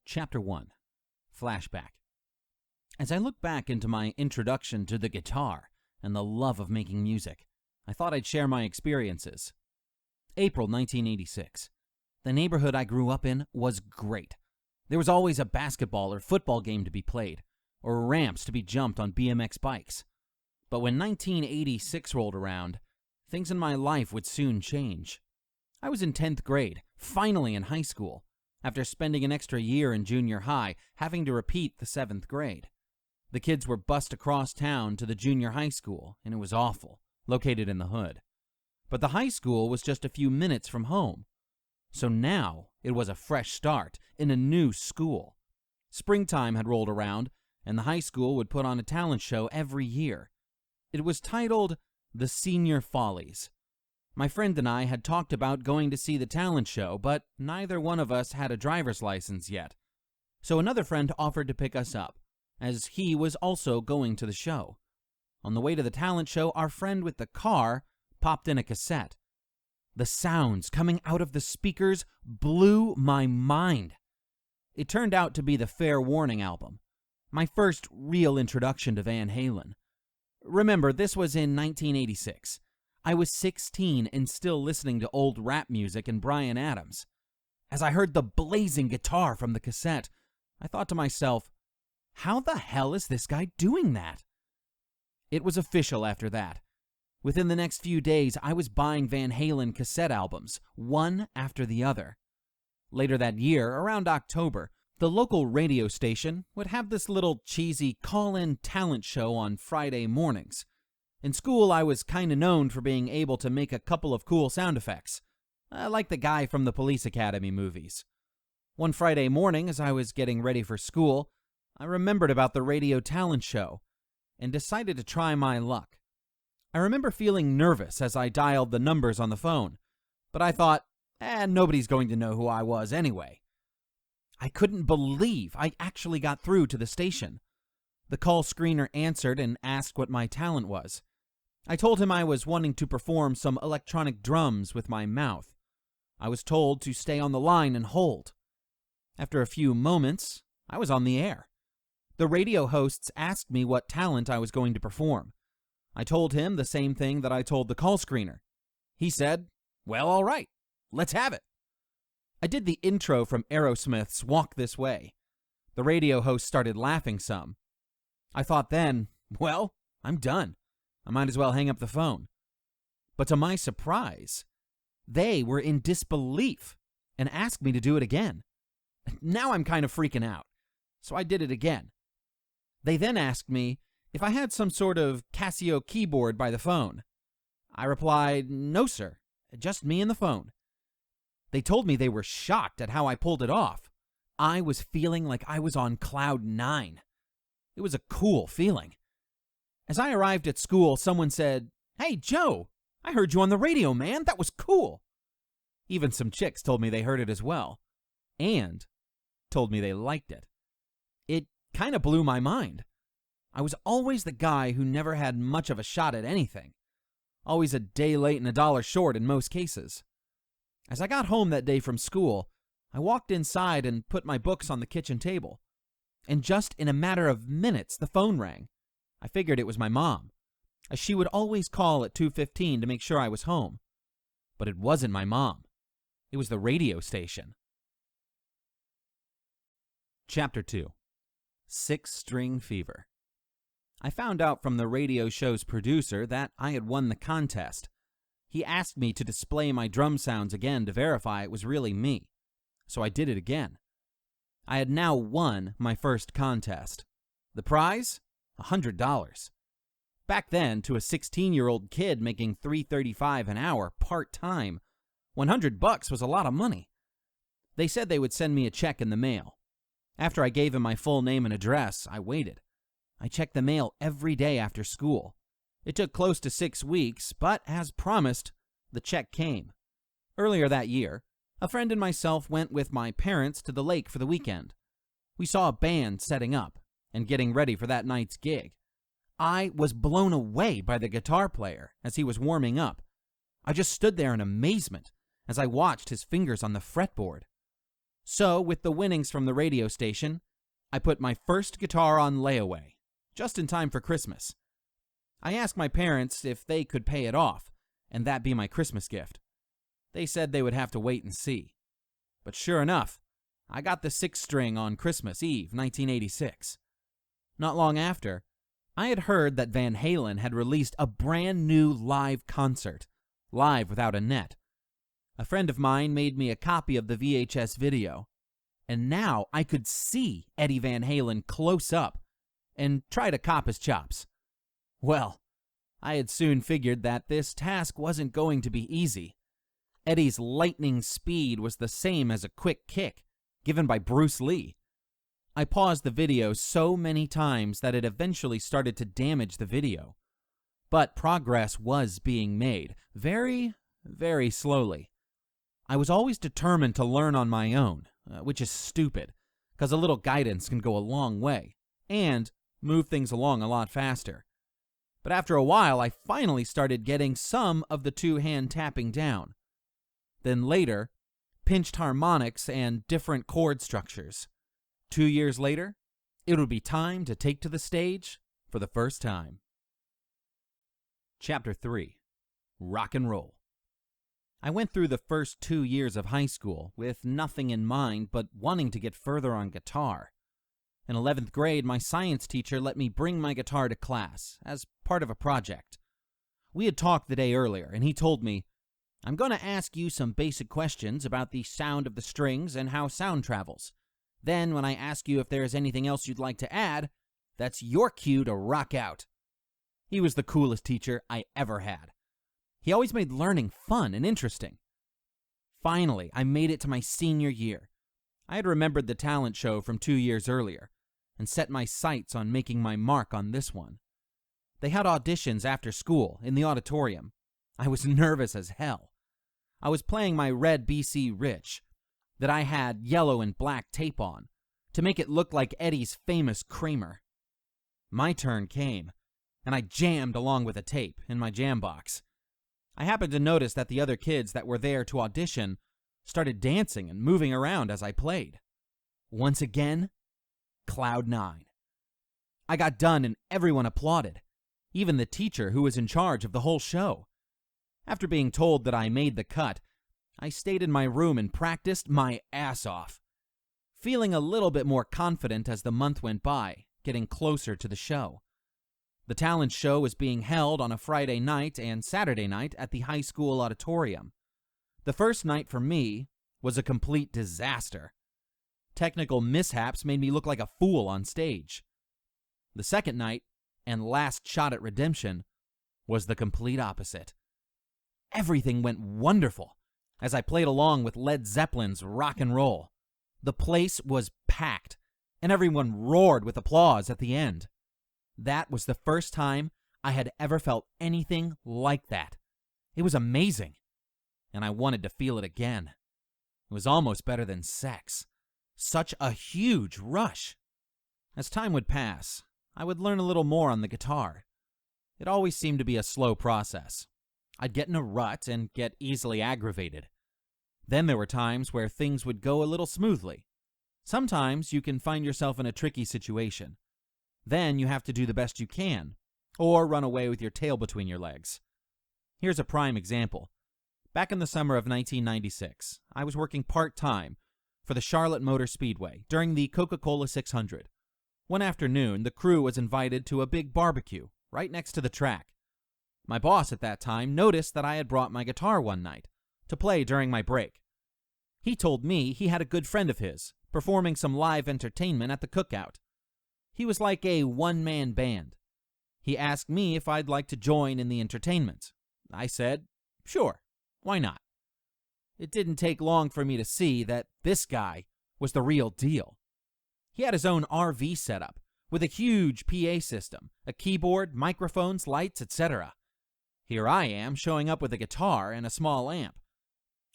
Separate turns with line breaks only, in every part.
Chapter 1. Flashback. As I look back into my introduction to the guitar and the love of making music, I thought I'd share my experiences. April 1986. The neighborhood I grew up in was great. There was always a basketball or football game to be played, or ramps to be jumped on BMX bikes. But when 1986 rolled around, things in my life would soon change. I was in 10th grade, finally in high school, after spending an extra year in junior high, having to repeat the 7th grade. The kids were bused across town to the junior high school, and it was awful, located in the hood. But the high school was just a few minutes from home. So now it was a fresh start in a new school. Springtime had rolled around, and the high school would put on a talent show every year. It was titled The Senior Follies. My friend and I had talked about going to see the talent show, but neither one of us had a driver's license yet. So another friend offered to pick us up, as he was also going to the show. On the way to the talent show, our friend with the car popped in a cassette. The sounds coming out of the speakers blew my mind. It turned out to be the Fair Warning album, my first real introduction to Van Halen. Remember, this was in 1986. I was 16 and still listening to old rap music and Bryan Adams. As I heard the blazing guitar from the cassette, I thought to myself, how the hell is this guy doing that? It was official after that. Within the next few days, I was buying Van Halen cassette albums, one after the other. Later that year, around October, the local radio station would have this little cheesy call-in talent show on Friday mornings. In school, I was kinda known for being able to make a couple of cool sound effects, like the guy from the Police Academy movies. One Friday morning, as I was getting ready for school, I remembered about the radio talent show and decided to try my luck. I remember feeling nervous as I dialed the numbers on the phone, but I thought, nobody's going to know who I was anyway. I couldn't believe I actually got through to the station. The call screener answered and asked what my talent was. I told him I was wanting to perform some electronic drums with my mouth. I was told to stay on the line and hold. After a few moments, I was on the air. The radio hosts asked me what talent I was going to perform. I told him the same thing that I told the call screener. He said, well, all right, let's have it. I did the intro from Aerosmith's Walk This Way. The radio host started laughing some. I thought then, well, I'm done. I might as well hang up the phone. But to my surprise, they were in disbelief and asked me to do it again. Now I'm kind of freaking out, so I did it again. They then asked me if I had some sort of Casio keyboard by the phone. I replied, no sir, just me and the phone. They told me they were shocked at how I pulled it off. I was feeling like I was on cloud 9. It was a cool feeling. As I arrived at school, someone said, hey, Joe, I heard you on the radio, man. That was cool. Even some chicks told me they heard it as well, and told me they liked it. It kind of blew my mind. I was always the guy who never had much of a shot at anything. Always a day late and $1 short in most cases. As I got home that day from school, I walked inside and put my books on the kitchen table. And just in a matter of minutes, the phone rang. I figured it was my mom, as she would always call at 2:15 to make sure I was home. But it wasn't my mom. It was the radio station. Chapter 2. Six-String Fever. I found out from the radio show's producer that I had won the contest. He asked me to display my drum sounds again to verify it was really me. So I did it again. I had now won my first contest. The prize? $100. Back then, to a 16-year-old kid making $3.35 an hour part-time, $100 was a lot of money. They said they would send me a check in the mail. After I gave them my full name and address, I waited. I checked the mail every day after school. It took close to 6 weeks, but as promised, the check came. Earlier that year, a friend and myself went with my parents to the lake for the weekend. We saw a band setting up and getting ready for that night's gig. I was blown away by the guitar player as he was warming up. I just stood there in amazement as I watched his fingers on the fretboard. So, with the winnings from the radio station, I put my first guitar on layaway, just in time for Christmas. I asked my parents if they could pay it off, and that be my Christmas gift. They said they would have to wait and see. But sure enough, I got the 6-string on Christmas Eve, 1986. Not long after, I had heard that Van Halen had released a brand new live concert, live without a net. A friend of mine made me a copy of the VHS video, and now I could see Eddie Van Halen close up and try to cop his chops. Well, I had soon figured that this task wasn't going to be easy. Eddie's lightning speed was the same as a quick kick given by Bruce Lee. I paused the video so many times that it eventually started to damage the video. But progress was being made, very, very slowly. I was always determined to learn on my own, which is stupid, because a little guidance can go a long way, and move things along a lot faster. But after a while, I finally started getting some of the two-hand tapping down. Then later, pinched harmonics and different chord structures. 2 years later, it would be time to take to the stage for the first time. Chapter 3. Rock and Roll. I went through the first 2 years of high school with nothing in mind but wanting to get further on guitar. In 11th grade, my science teacher let me bring my guitar to class as part of a project. We had talked the day earlier, and he told me, "I'm going to ask you some basic questions about the sound of the strings and how sound travels. Then, when I ask you if there's anything else you'd like to add, that's your cue to rock out." He was the coolest teacher I ever had. He always made learning fun and interesting. Finally, I made it to my senior year. I had remembered the talent show from 2 years earlier and set my sights on making my mark on this one. They had auditions after school in the auditorium. I was nervous as hell. I was playing my red BC Rich that I had yellow and black tape on to make it look like Eddie's famous Kramer. My turn came, and I jammed along with the tape in my jam box. I happened to notice that the other kids that were there to audition started dancing and moving around as I played. Once again, Cloud 9. I got done and everyone applauded, even the teacher who was in charge of the whole show. After being told that I made the cut, I stayed in my room and practiced my ass off, feeling a little bit more confident as the month went by, getting closer to the show. The talent show was being held on a Friday night and Saturday night at the high school auditorium. The first night for me was a complete disaster. Technical mishaps made me look like a fool on stage. The second night, and last shot at redemption, was the complete opposite. Everything went wonderful as I played along with Led Zeppelin's Rock and Roll. The place was packed, and everyone roared with applause at the end. That was the first time I had ever felt anything like that. It was amazing, and I wanted to feel it again. It was almost better than sex. Such a huge rush. As time would pass, I would learn a little more on the guitar. It always seemed to be a slow process. I'd get in a rut and get easily aggravated. Then there were times where things would go a little smoothly. Sometimes you can find yourself in a tricky situation. Then you have to do the best you can, or run away with your tail between your legs. Here's a prime example. Back in the summer of 1996, I was working part-time for the Charlotte Motor Speedway during the Coca-Cola 600. One afternoon, the crew was invited to a big barbecue right next to the track. My boss at that time noticed that I had brought my guitar one night to play during my break. He told me he had a good friend of his performing some live entertainment at the cookout. He was like a one-man band. He asked me if I'd like to join in the entertainment. I said, sure, why not? It didn't take long for me to see that this guy was the real deal. He had his own RV setup with a huge PA system, a keyboard, microphones, lights, etc. Here I am showing up with a guitar and a small amp.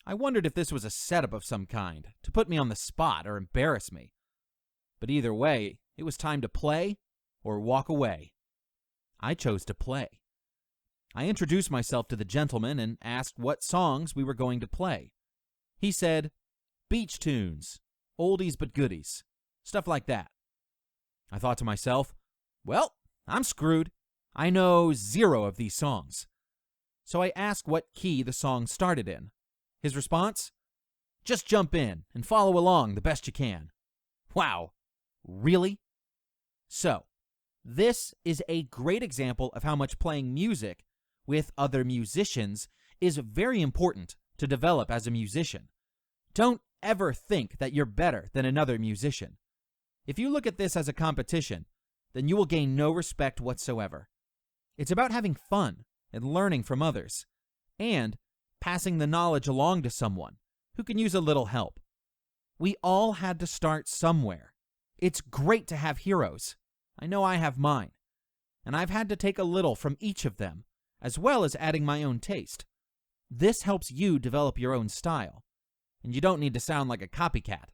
I wondered if this was a setup of some kind to put me on the spot or embarrass me. But either way, it was time to play or walk away. I chose to play. I introduced myself to the gentleman and asked what songs we were going to play. He said, beach tunes, oldies but goodies, stuff like that. I thought to myself, well, I'm screwed. I know 0 of these songs. So I asked what key the song started in. His response? Just jump in and follow along the best you can. Wow, really? So, this is a great example of how much playing music with other musicians is very important to develop as a musician. Don't ever think that you're better than another musician. If you look at this as a competition, then you will gain no respect whatsoever. It's about having fun and learning from others, and passing the knowledge along to someone who can use a little help. We all had to start somewhere. It's great to have heroes. I know I have mine, and I've had to take a little from each of them, as well as adding my own taste. This helps you develop your own style, and you don't need to sound like a copycat.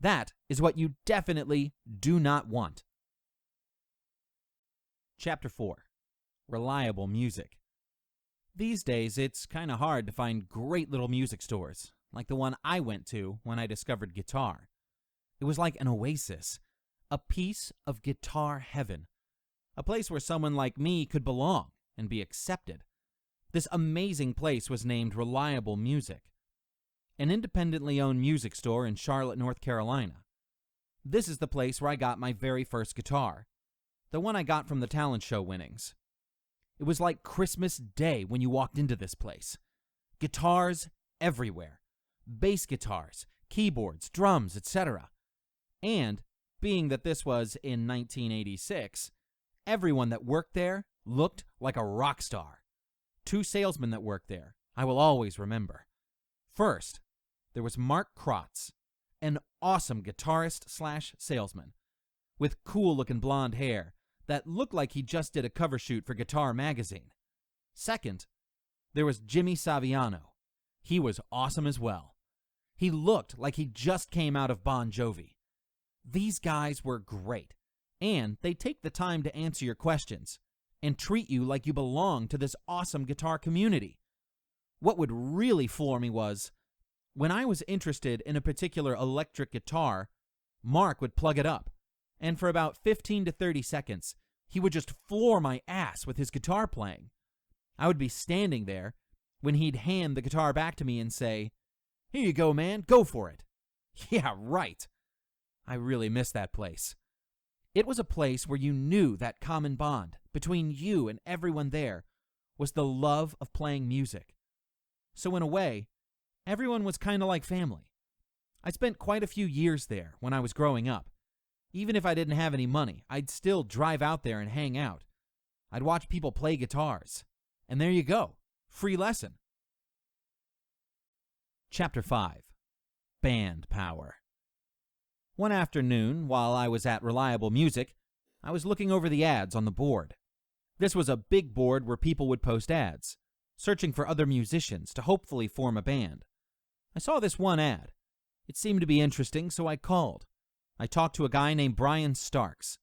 That is what you definitely do not want. Chapter 4. Reliable music. These days, it's kind of hard to find great little music stores, like the one I went to when I discovered guitar. It was like an oasis, a piece of guitar heaven, a place where someone like me could belong and be accepted. This amazing place was named Reliable Music, an independently owned music store in Charlotte, North Carolina. This is the place where I got my very first guitar, the one I got from the talent show winnings. It was like Christmas Day when you walked into this place. Guitars everywhere, bass guitars, keyboards, drums, etc. And, being that this was in 1986, everyone that worked there looked like a rock star. 2 salesmen that worked there, I will always remember. First, there was Mark Krotz, an awesome guitarist/salesman, with cool-looking blonde hair that looked like he just did a cover shoot for Guitar magazine. Second, there was Jimmy Saviano. He was awesome as well. He looked like he just came out of Bon Jovi. These guys were great, and they take the time to answer your questions and treat you like you belong to this awesome guitar community. What would really floor me was, when I was interested in a particular electric guitar, Mark would plug it up, and for about 15 to 30 seconds, he would just floor my ass with his guitar playing. I would be standing there when he'd hand the guitar back to me and say, "Here you go, man, go for it." Yeah, right. I really miss that place. It was a place where you knew that common bond between you and everyone there was the love of playing music. So in a way, everyone was kind of like family. I spent quite a few years there when I was growing up. Even if I didn't have any money, I'd still drive out there and hang out. I'd watch people play guitars. And there you go. Free lesson. Chapter 5. Band Power. One afternoon, while I was at Reliable Music, I was looking over the ads on the board. This was a big board where people would post ads, searching for other musicians to hopefully form a band. I saw this one ad. It seemed to be interesting, so I called. I talked to a guy named Brian Starks.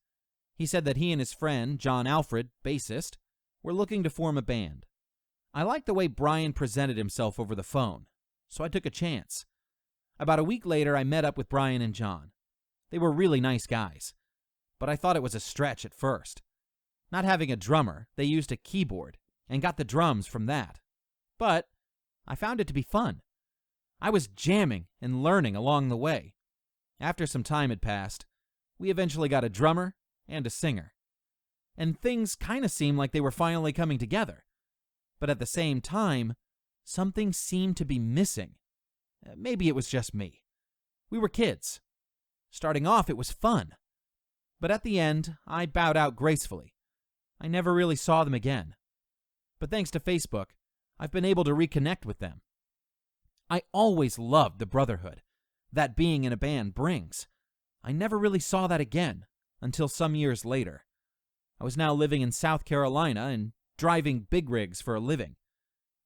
He said that he and his friend, John Alfred, bassist, were looking to form a band. I liked the way Brian presented himself over the phone, so I took a chance. About a week later, I met up with Brian and John. They were really nice guys, but I thought it was a stretch at first. Not having a drummer, they used a keyboard and got the drums from that. But I found it to be fun. I was jamming and learning along the way. After some time had passed, we eventually got a drummer and a singer. And things kind of seemed like they were finally coming together. But at the same time, something seemed to be missing. Maybe it was just me. We were kids. Starting off, it was fun. But at the end, I bowed out gracefully. I never really saw them again. But thanks to Facebook, I've been able to reconnect with them. I always loved the brotherhood that being in a band brings. I never really saw that again until some years later. I was now living in South Carolina and driving big rigs for a living.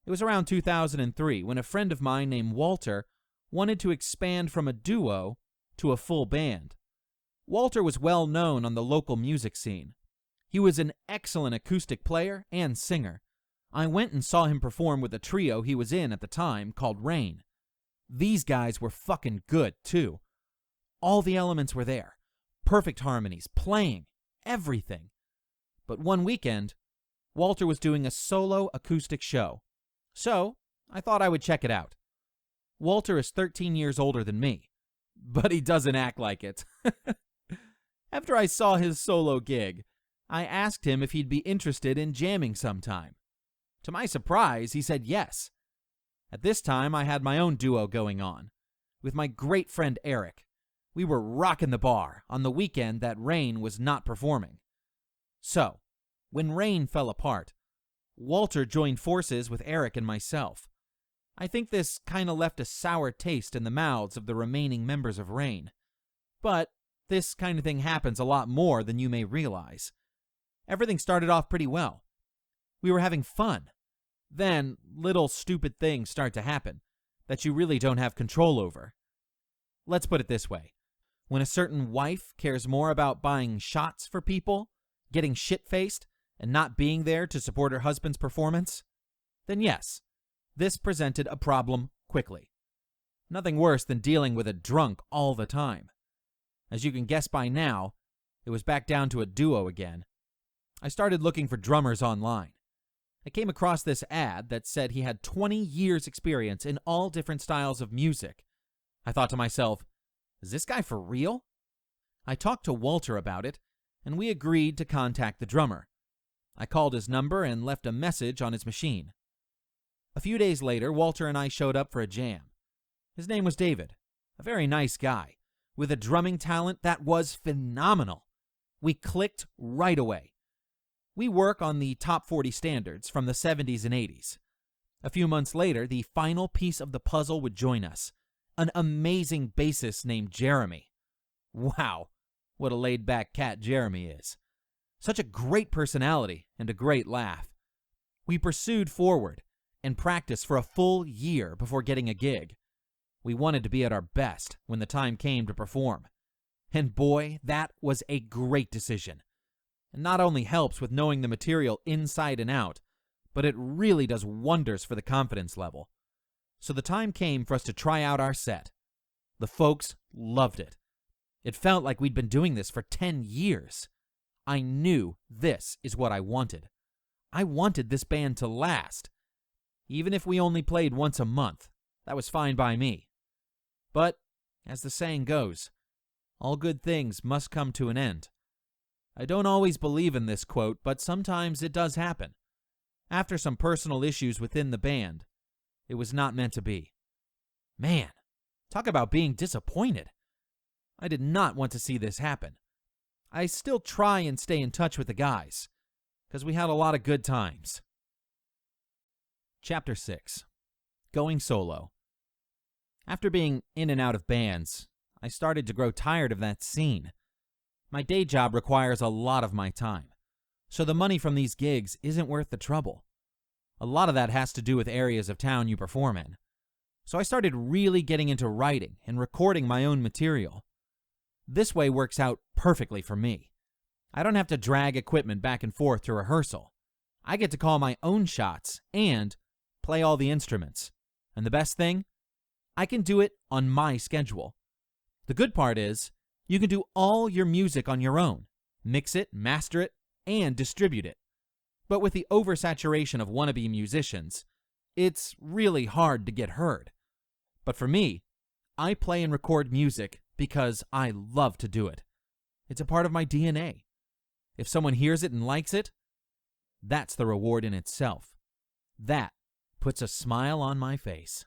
It was around 2003 when a friend of mine named Walter wanted to expand from a duo to a full band. Walter was well known on the local music scene. He was an excellent acoustic player and singer. I went and saw him perform with a trio he was in at the time called Rain. These guys were fucking good, too. All the elements were there. Perfect harmonies, playing, everything. But one weekend, Walter was doing a solo acoustic show. So, I thought I would check it out. Walter is 13 years older than me, but he doesn't act like it. After I saw his solo gig, I asked him if he'd be interested in jamming sometime. To my surprise, he said yes. At this time, I had my own duo going on, with my great friend Eric. We were rocking the bar on the weekend that Rain was not performing. So, when Rain fell apart, Walter joined forces with Eric and myself. I think this kinda left a sour taste in the mouths of the remaining members of Rain. But this kind of thing happens a lot more than you may realize. Everything started off pretty well. We were having fun. Then, little stupid things start to happen that you really don't have control over. Let's put it this way. When a certain wife cares more about buying shots for people, getting shit-faced, and not being there to support her husband's performance, then yes, this presented a problem quickly. Nothing worse than dealing with a drunk all the time. As you can guess by now, it was back down to a duo again. I started looking for drummers online. I came across this ad that said he had 20 years experience in all different styles of music. I thought to myself, is this guy for real? I talked to Walter about it, and we agreed to contact the drummer. I called his number and left a message on his machine. A few days later, Walter and I showed up for a jam. His name was David, a very nice guy, with a drumming talent that was phenomenal. We clicked right away. We work on the top 40 standards from the 70s and 80s. A few months later, the final piece of the puzzle would join us, an amazing bassist named Jeremy. Wow, what a laid-back cat Jeremy is. Such a great personality and a great laugh. We pursued forward and practiced for a full year before getting a gig. We wanted to be at our best when the time came to perform. And boy, that was a great decision. It not only helps with knowing the material inside and out, but it really does wonders for the confidence level. So the time came for us to try out our set. The folks loved it. It felt like we'd been doing this for 10 years. I knew this is what I wanted. I wanted this band to last. Even if we only played once a month, that was fine by me. But, as the saying goes, all good things must come to an end. I don't always believe in this quote, but sometimes it does happen. After some personal issues within the band, it was not meant to be. Man, talk about being disappointed. I did not want to see this happen. I still try and stay in touch with the guys, because we had a lot of good times. Chapter 6. Going Solo. After being in and out of bands, I started to grow tired of that scene. My day job requires a lot of my time, so the money from these gigs isn't worth the trouble. A lot of that has to do with areas of town you perform in. So I started really getting into writing and recording my own material. This way works out perfectly for me. I don't have to drag equipment back and forth to rehearsal. I get to call my own shots and play all the instruments. And the best thing? I can do it on my schedule. The good part is, you can do all your music on your own, mix it, master it, and distribute it. But with the oversaturation of wannabe musicians, it's really hard to get heard. But for me, I play and record music because I love to do it. It's a part of my DNA. If someone hears it and likes it, that's the reward in itself. That puts a smile on my face.